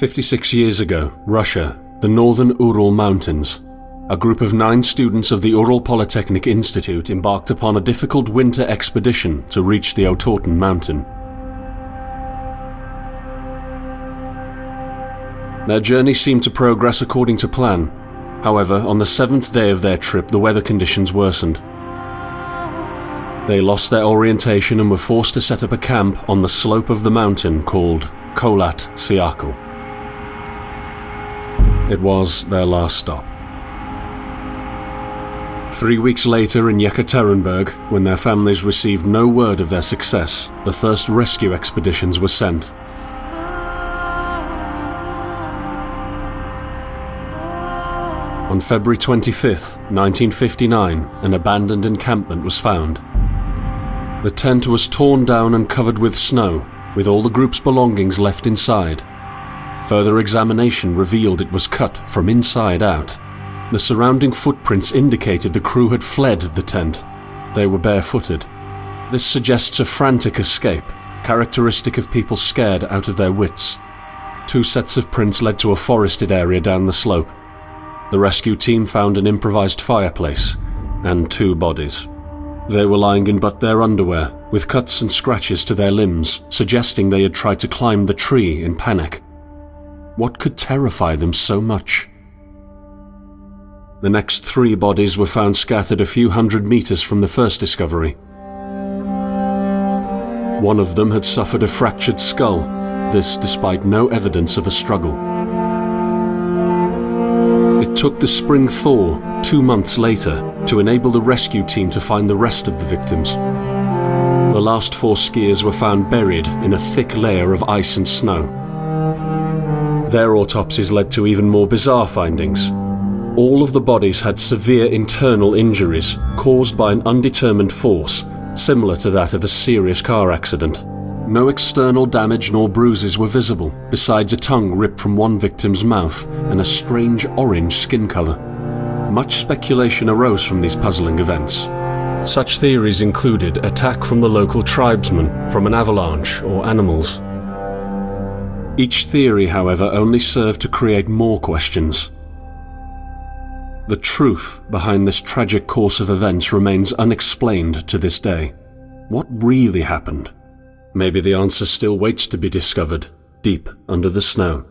56 years ago, Russia, the northern Ural Mountains. A group of 9 students of the Ural Polytechnic Institute embarked upon a difficult winter expedition to reach the Otorten mountain. Their journey seemed to progress according to plan. However, on the 7th day of their trip, the weather conditions worsened. They lost their orientation and were forced to set up a camp on the slope of the mountain called Kholat. It was their last stop. 3 weeks later in Yekaterinburg, when their families received no word of their success, the first rescue expeditions were sent. On February 25, 1959, an abandoned encampment was found. The tent was torn down and covered with snow, with all the group's belongings left inside. Further examination revealed it was cut from inside out. The surrounding footprints indicated the crew had fled the tent. They were barefooted. This suggests a frantic escape, characteristic of people scared out of their wits. 2 sets of prints led to a forested area down the slope. The rescue team found an improvised fireplace and 2 bodies. They were lying in but their underwear, with cuts and scratches to their limbs, suggesting they had tried to climb the tree in panic. What could terrify them so much? The next 3 bodies were found scattered a few hundred meters from the first discovery. One of them had suffered a fractured skull, this despite no evidence of a struggle. It took the spring thaw 2 months later to enable the rescue team to find the rest of the victims. The last 4 skiers were found buried in a thick layer of ice and snow. Their autopsies led to even more bizarre findings. All of the bodies had severe internal injuries caused by an undetermined force, similar to that of a serious car accident. No external damage nor bruises were visible, besides a tongue ripped from one victim's mouth and a strange orange skin color. Much speculation arose from these puzzling events. Such theories included attack from the local tribesmen, from an avalanche, or animals. Each theory, however, only served to create more questions. The truth behind this tragic course of events remains unexplained to this day. What really happened? Maybe the answer still waits to be discovered, deep under the snow.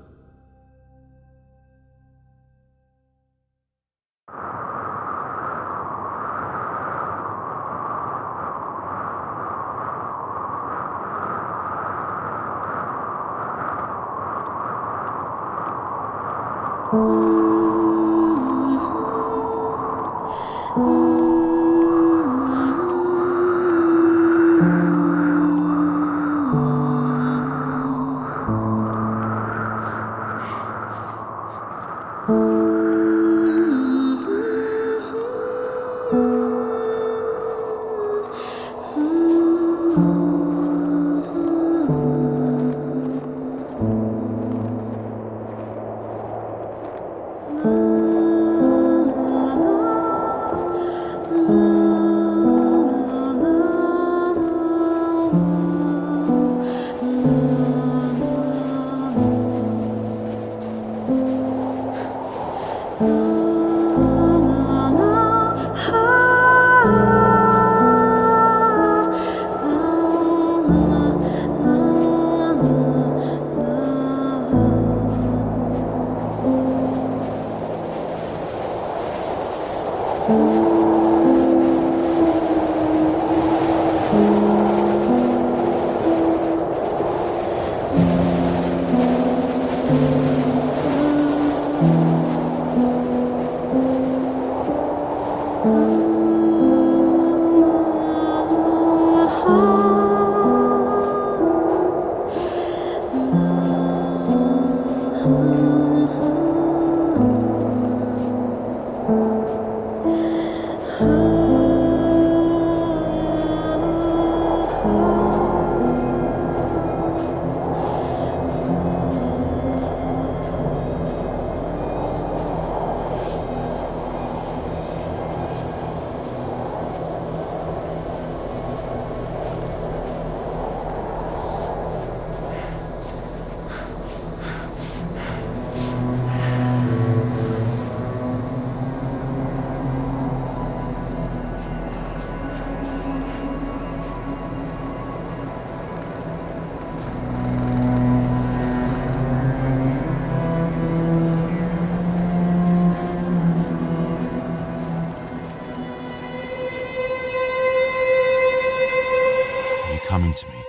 kind to me.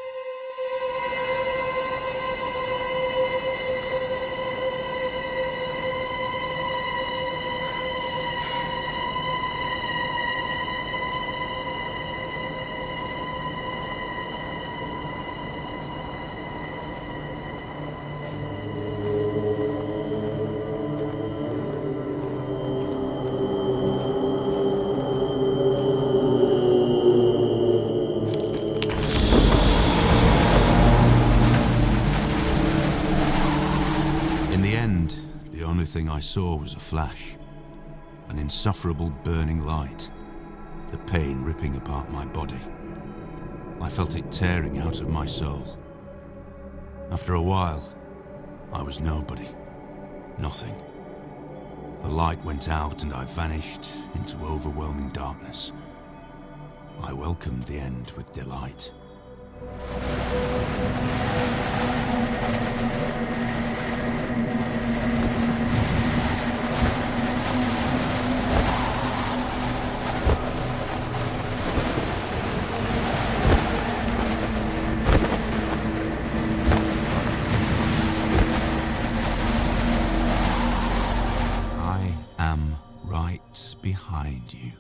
The thing I saw was a flash, an insufferable burning light, the pain ripping apart my body. I felt it tearing out of my soul. After a while, I was nobody, nothing. The light went out and I vanished into overwhelming darkness. I welcomed the end with delight. Behind you.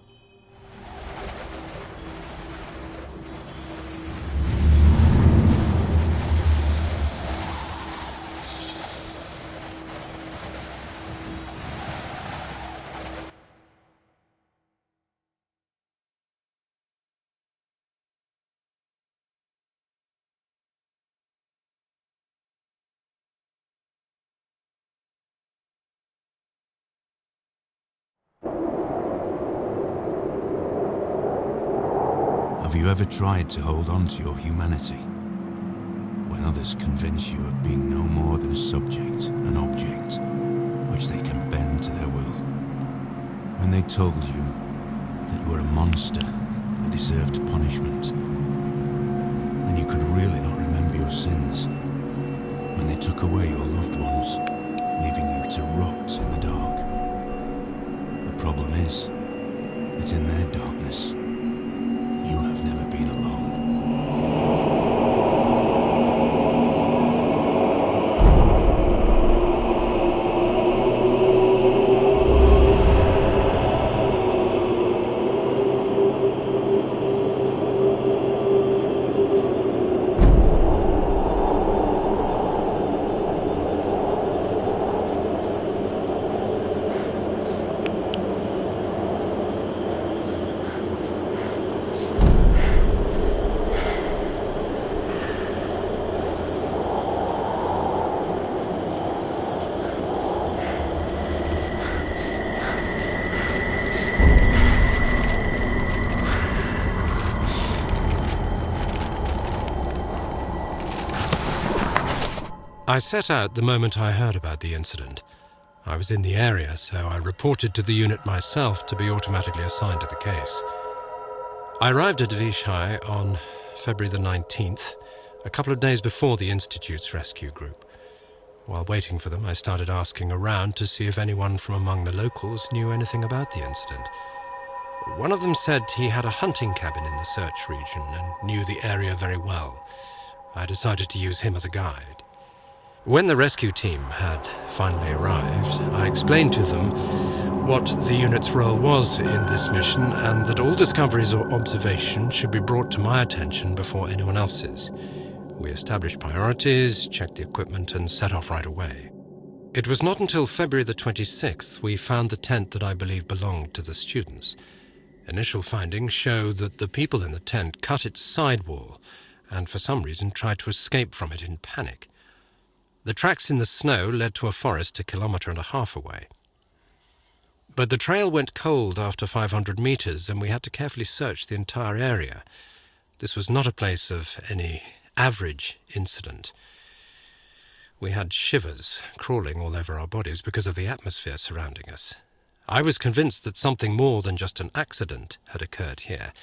Have you ever tried to hold on to your humanity when others convince you of being no more than a subject, an object, which they can bend to their will? When they told you that you were a monster that deserved punishment, and you could really not remember your sins? When they took away your loved ones, leaving you to rot in the dark? The problem is that in their darkness, you have never been alone. I set out the moment I heard about the incident. I was in the area, so I reported to the unit myself to be automatically assigned to the case. I arrived at Zyzz on February the 19th, a couple of days before the Institute's rescue group. While waiting for them, I started asking around to see if anyone from among the locals knew anything about the incident. One of them said he had a hunting cabin in the search region and knew the area very well. I decided to use him as a guide. When the rescue team had finally arrived, I explained to them what the unit's role was in this mission and that all discoveries or observations should be brought to my attention before anyone else's. We established priorities, checked the equipment, and set off right away. It was not until February the 26th we found the tent that I believe belonged to the students. Initial findings show that the people in the tent cut its sidewall and for some reason tried to escape from it in panic. The tracks in the snow led to a forest 1.5 kilometers away. But the trail went cold after 500 meters, and we had to carefully search the entire area. This was not a place of any average incident. We had shivers crawling all over our bodies because of the atmosphere surrounding us. I was convinced that something more than just an accident had occurred here.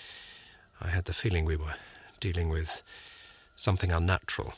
I had the feeling we were dealing with something unnatural.